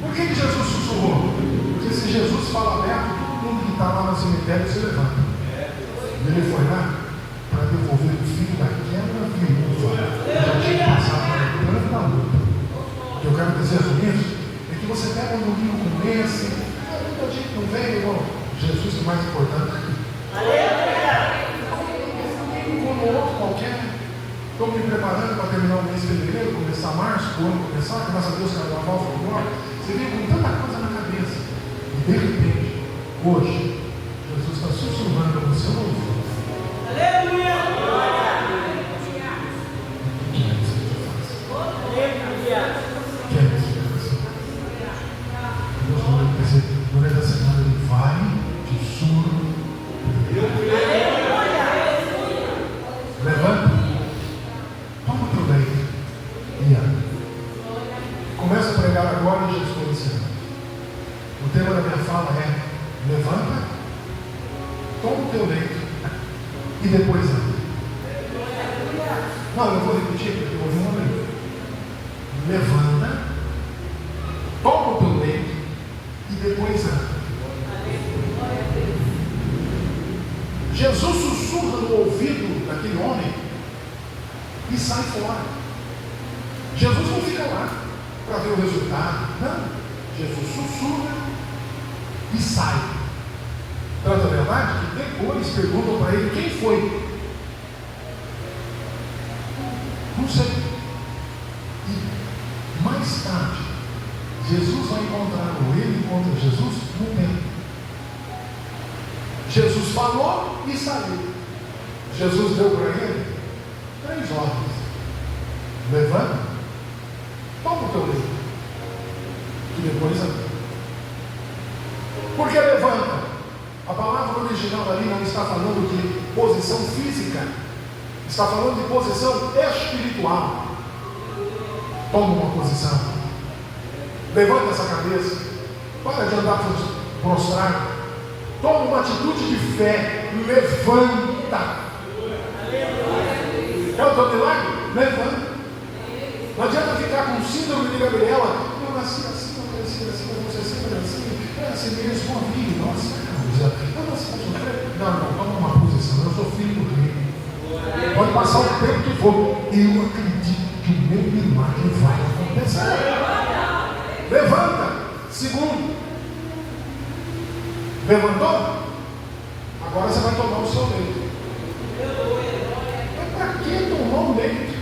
Por que Jesus sussurrou? Porque se Jesus fala aberto, todo mundo que está lá no cemitério se levanta. Ele foi lá para devolver o filho daquela viúva que já tinha passado por tanta luta. O que eu quero dizer com isso é que você pega um domingo como esse, muita gente não vem, irmão. Jesus é mais importante. Como outro qualquer. Estou me preparando para terminar o mês de fevereiro, começar março, o ano começar, graças a Deus, carnaval foi embora. Você vem com tanta coisa na cabeça. E de repente, hoje, Jesus está sussurrando no seu ouvido.
Aleluia!
O que é isso que eu faço?
Aleluia!
O que é isso que eu faço? Deus vai dizer, durante a semana ele vai te surpreender. Levanta. Toma o teu leito e anda. Começa a pregar agora e Jesus foi ensinando. O tema da minha fala é: levanta, toma o teu leito e depois anda. Não, eu vou repetir porque eu ouvi uma vez. Levanta, toma o teu leito e depois anda. Jesus sussurra no ouvido daquele homem e sai fora. Jesus não fica lá para ver o resultado. Não. Jesus sussurra e sai. Tanto é verdade que depois perguntam para ele quem foi. Não sei. E mais tarde, Jesus vai encontrar, ou ele encontra Jesus no templo. Jesus falou e saiu. Jesus deu para ele 3 ordens: levanta, toma o teu leito e depois anda. Por que levanta? A palavra original ali não está falando de posição física, está falando de posição espiritual. Toma uma posição, levanta essa cabeça, para de andar prostrado, toma uma atitude de fé, levanta. Quer o teu milagre? Levanta. Não adianta ficar com síndrome de Gabriela. Eu nasci assim, eu cresci assim, eu vou ser sempre assim. É assim mesmo, uma vida, nossa causa. Eu nasci com sofrer. Não, toma uma posição. Eu sou filho do rei. Pode passar o tempo que for. Eu acredito que o meu milagre vai acontecer. Levanta. Segundo, levantou? Agora você vai tomar o seu leito. Mas para que tomar o leito?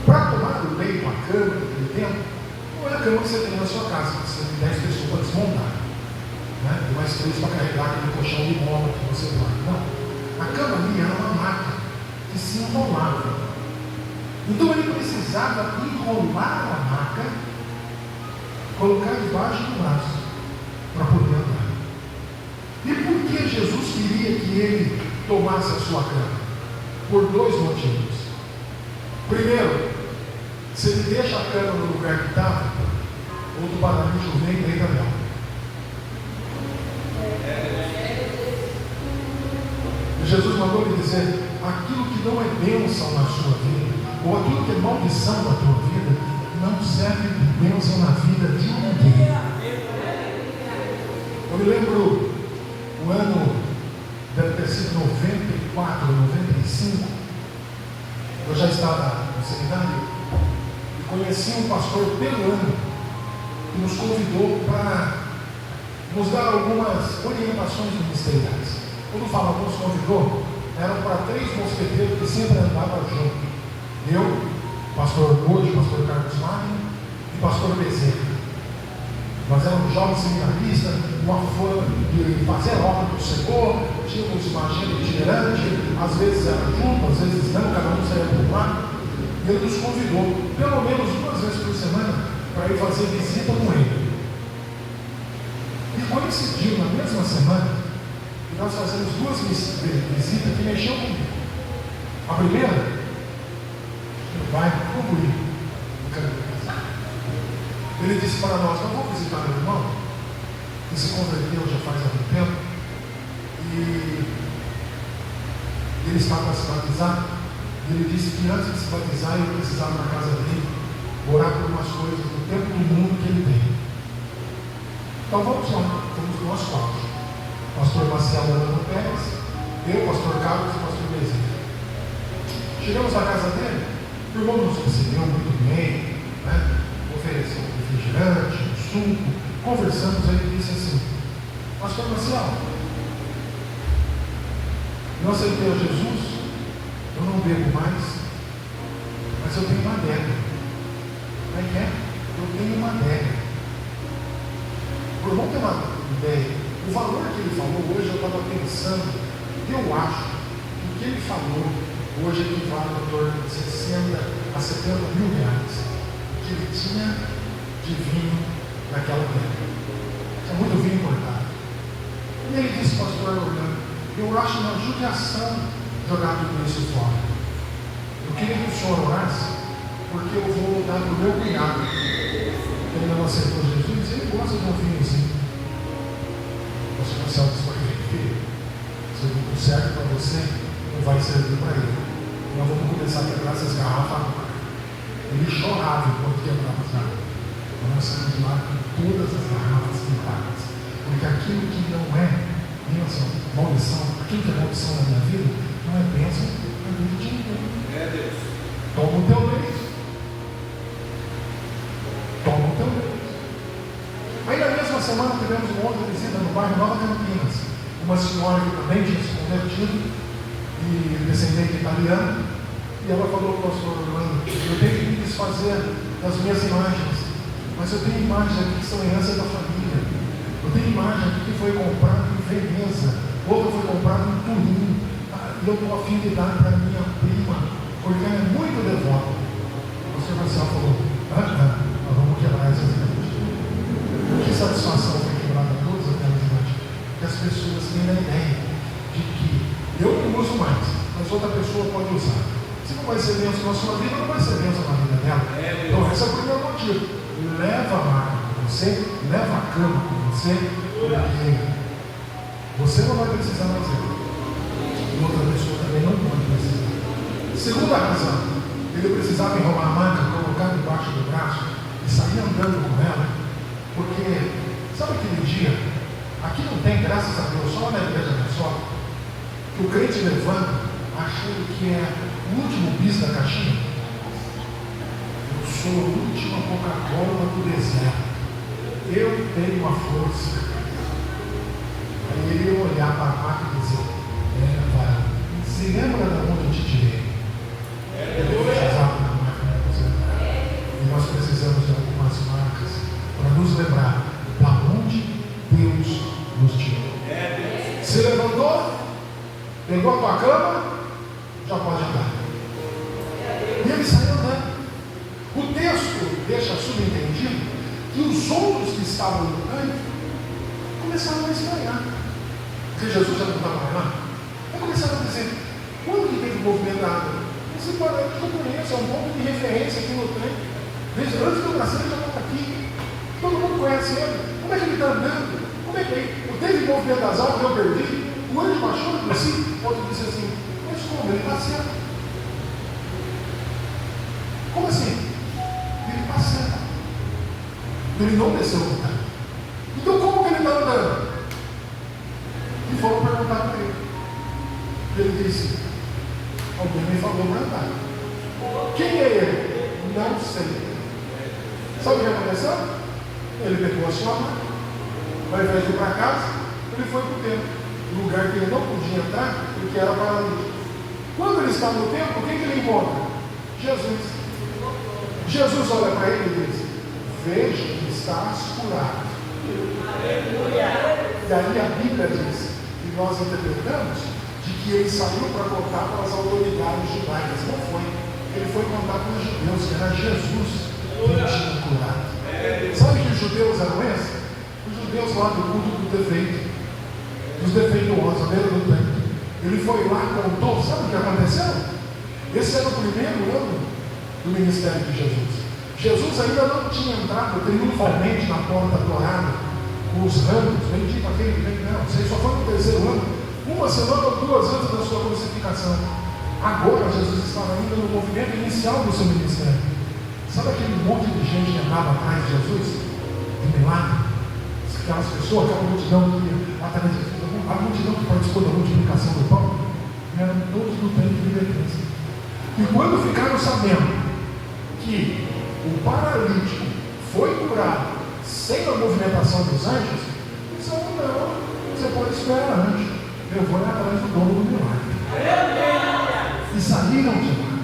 Para tomar o leito, a cama, aquele tempo, não é a cama que você tem na sua casa, que você tem 10 pessoas para desmontar, né? Tem mais 3 para carregar aquele colchão de mola que você vai. Não. A cama ali era uma maca que se enrolava. Então ele precisava enrolar a maca, colocar debaixo do braço para poder andar. E por que Jesus queria que ele tomasse a sua cama? Por 2 motivos. Primeiro, se ele deixa a cama no lugar que estava, outro paralítico vem e deita nela. Jesus mandou lhe dizer: aquilo que não é bênção na sua vida, ou aquilo que é maldição na tua vida, não serve de bênção na vida de ninguém. Eu me lembro, o ano deve ter sido 94, 95, eu já estava no seminário e conheci um pastor peruano que nos convidou para nos dar algumas orientações ministeriais. Quando fala nos convidou, eram para 3 mosqueteiros que sempre andavam junto. Eu, pastor Hoje, pastor Carlos Magno e pastor Bezerra. Nós éramos jovens seminaristas, uma forma de fazer a obra do Senhor, tínhamos uma agenda itinerante, às vezes era junto, às vezes não, cada um saía por lá. E ele nos convidou, pelo menos 2 vezes por semana, para ir fazer visita com ele. E coincidiu na mesma semana que nós fazemos 2 visitas que mexeu comigo. A primeira, meu pai, como ir? Ele disse para nós: "Eu vou visitar meu irmão, que se converteu já faz algum tempo, e ele está para se batizar. E ele disse que antes de se batizar, ele precisava na casa dele orar por umas coisas do tempo do mundo que ele tem. Então vamos lá, vamos nós 4. Pastor Marcelo Orlando Pérez, eu, Pastor Carlos e Pastor Bezerra. Chegamos à casa dele, o irmão nos recebeu muito bem, né? Ofereceu um refrigerante, um suco, conversamos. Ele disse assim: Pastor Marcelo, eu aceitei a Jesus, eu não bebo mais, mas eu tenho uma adega. Como é que é? Eu tenho uma adega. O irmão tem uma ideia. O valor que ele falou hoje, eu estava pensando, eu acho que o que ele falou hoje equivale em torno de 60 a 70 mil reais que ele tinha de vinho naquela adega. Tinha muito vinho importado. E ele disse: Pastor Orlando, eu acho uma judiação jogar tudo isso fora. Eu queria que o senhor orasse, porque eu vou dar para o meu cunhado. Ele não aceitou Jesus, ele gosta de um vinhozinho. O pastor Marcelo disse para ele: filho, se eu não serve para você, não vai servir para ele. Nós vamos começar a quebrar essas garrafas. Ele chorava enquanto quebrava as garrafas. Nós saímos de lá com todas as garrafas quebradas. Porque aquilo que não é bênção, maldição, aquilo que é maldição na minha vida, não é bênção na vida de ninguém. É Deus. Toma o teu leite. Toma o teu leite. Aí na mesma semana tivemos uma outra visita no bairro Nova Campinas. Uma senhora que também tinha se convertido e descendente italiano. E ela falou para o pastor Orlando: eu tenho que me desfazer das minhas imagens, mas eu tenho imagens aqui que são herança da família. Eu tenho imagem aqui que foi comprada em Veneza, outra foi comprada em Turim, e eu estou a fim de dar para minha prima, porque ela é muito devota. O pastor Marcelo falou: nós vamos quebrar essas imagens. Que satisfação foi quebrada todas aquelas imagens? Que as pessoas têm a ideia de que eu não uso mais, mas outra pessoa pode usar. Se não vai ser bênção na sua vida, não vai ser bênção na vida dela. Então esse é o primeiro motivo. Leva a marca com você, leva a cama com você, porque você não vai precisar mais dela. E outra pessoa também não pode precisar. Segunda razão: ele precisava enrolar a marca, colocar debaixo do braço e sair andando com ela, porque sabe aquele dia? Aqui não tem, graças a Deus, só na igreja da sogra, que o crente levanta achando que é o último bis da caixinha. Eu sou a última Coca-Cola do deserto. Eu tenho uma força. Aí ele ia olhar para a marca e dizer: se lembra de onde eu te tirei? Eu precisava da marca da aposentar. E nós precisamos de algumas marcas para nos lembrar da onde Deus nos tirou. Se levantou, pegou a tua cama, já pode andar. E ele saiu andando. O texto deixa subentendido que os outros que estavam no canto começaram a estranhar. Porque Jesus já não estava lá. Aí começaram a dizer: quando que teve movimento da água? Esse parente que eu conheço, é um ponto de referência aqui no trem. Desde antes do nascer ele já estava aqui. Todo mundo conhece ele. Como é que ele está andando? Como é que ele? Teve movimento das águas, eu perdi. O anjo baixou e disse: outro disse assim: mas como? Ele está certo. Como assim? Ele está certo. Ele não desceu no lugar. Então como que ele está andando? E foram perguntar para ele. Ele disse: alguém me falou para andar. Quem é ele? Não sei. Sabe o que aconteceu? Ele pegou a sua mão, ao invés de ir para casa, ele foi para o templo, lugar que ele não podia entrar porque era paralítico. Quando ele está no templo, quem que ele encontra? Jesus. Jesus olha para ele e diz: veja que estás curado. E aí a Bíblia diz, e nós interpretamos, de que ele saiu para contar para as autoridades judaicas. Não foi. Ele foi contar para os judeus que era Jesus que tinha curado. Sabe que os judeus eram esses? Os Deus lá do culto do defeito, dos defeituosos, à beira do templo. Ele foi lá, contou, sabe o que aconteceu? Esse era o primeiro ano do ministério de Jesus. Jesus ainda não tinha entrado triunfalmente na porta dourada, com os ramos, bendito aquele que vem, não. Isso aí só foi no terceiro ano, uma semana ou duas antes da sua crucificação. Agora Jesus estava ainda no movimento inicial do seu ministério. Sabe aquele monte de gente que andava atrás de Jesus? De milagre? Aquelas pessoas, aquela multidão que ia atrás de Jesus, a multidão que participou da multiplicação do pão, eram todos do templo de Betesda. E quando ficaram sabendo que o paralítico foi curado sem a movimentação dos anjos, disseram: não, você pode esperar antes, eu vou atrás do dono do milagre. E saíram de lá.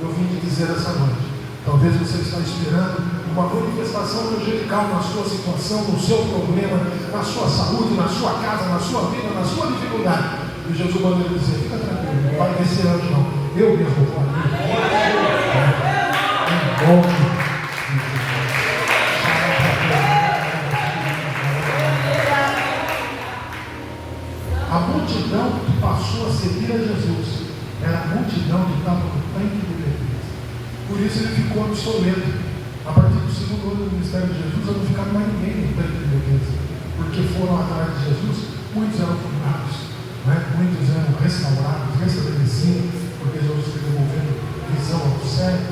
Eu vim te dizer essa noite, talvez você está esperando uma manifestação angelical na sua situação, no seu problema, na sua saúde, na sua casa, na sua vida, na sua dificuldade. E Jesus manda ele dizer: fica tranquilo, não vai descer anjo não, eu mesmo vou ali. A multidão que passou a seguir a Jesus era a multidão que estava no templo de Betesda. Por isso ele ficou obsoleto. A partir do segundo ano do ministério de Jesus, não ficava mais ninguém no templo de Betesda, porque foram atrás de Jesus, muitos eram curados, muitos eram restaurados, restabelecidos, porque Jesus foi devolvendo visão aos cegos,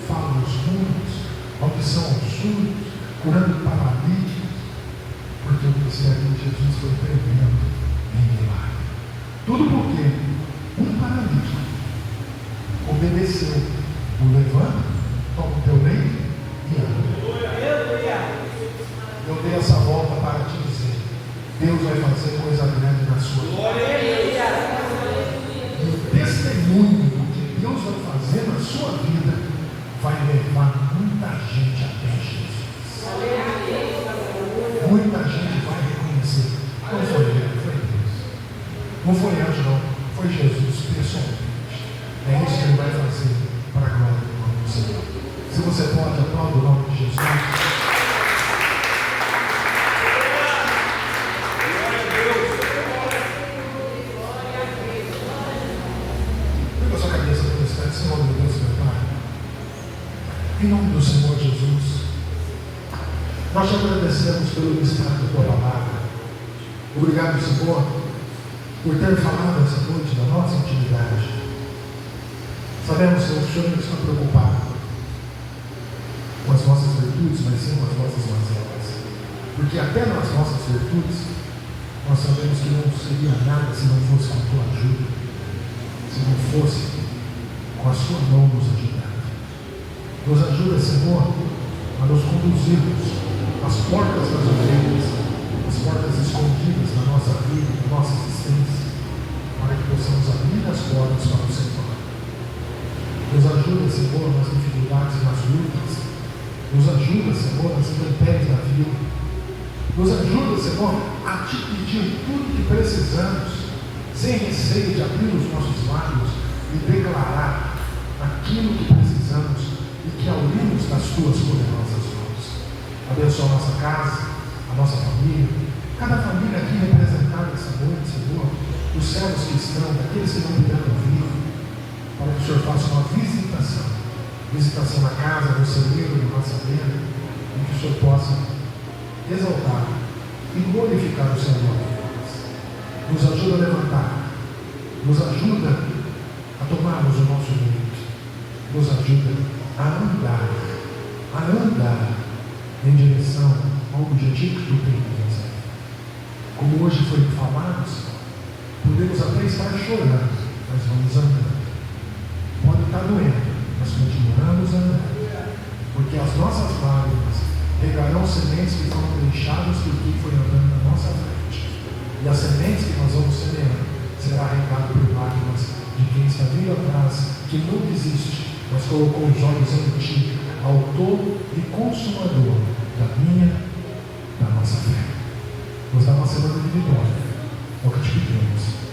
fala aos mudos, audição aos surdos, curando paralíticos, porque o ministério de Jesus foi tremendo em milagre. Tudo porque um paralítico obedeceu: o levanta, toma o teu leito e anda. Eu dei essa volta para te dizer: Deus vai fazer coisa grande na sua vida. E o testemunho do que Deus vai fazer na sua vida vai levar muita gente até Jesus. Muita gente vai reconhecer: não foi ele, foi Deus. Não foi anjo, não. Foi Jesus pessoalmente. É isso que ele vai fazer para a glória do nome do Senhor. Se você pode, aplaudir o nome de Jesus. Pega a sua cabeça para o instante, Senhor meu Deus, meu Pai. Em nome do Senhor Jesus, nós te agradecemos pelo ministério da tua palavra. Obrigado, Senhor, por ter falado essa noite da nossa intimidade. Sabemos, Senhor, que o Senhor não está preocupado com as nossas virtudes, mas sim com as nossas mazelas. Porque até nas nossas virtudes, nós sabemos que não seria nada se não fosse com a tua ajuda, se não fosse com a sua mão nos ajudando. Nos ajuda, Senhor, a nos conduzirmos às portas das ovelhas, às portas escondidas da nossa vida, da nossa existência, para que possamos abrir as portas para o Senhor. Nos ajuda, Senhor, nas dificuldades e nas lutas. Nos ajuda, Senhor, nas intempéries da vida. Nos ajuda, Senhor, a te pedir tudo que precisamos, sem receio de abrir os nossos lábios e declarar aquilo que precisamos e que abrimos das tuas poderosas mãos. Abençoa a nossa casa, a nossa família, cada família aqui representada essa noite, Senhor, os servos que estão, daqueles que não puderam vir, para que o Senhor faça uma visitação na casa, no celeiro, na nossa mesa, e que o Senhor possa exaltar e glorificar o seu nome. Nos ajuda a levantar, nos ajuda a tomarmos o nosso leito, nos ajuda a andar em direção ao objetivo que tu tens. Como hoje foi falado, podemos até estar chorando, mas vamos andando. Pode estar doendo, mas continuamos andando, porque as nossas lágrimas regarão sementes que foram deixadas por quem foi andando na nossa frente, e as sementes que nós vamos semear será regado por lágrimas de quem está vindo atrás, que não desiste, mas colocou os olhos em ti, autor e consumador da minha, da nossa fé. Nos dá uma semana de vitória, é o que te pedimos.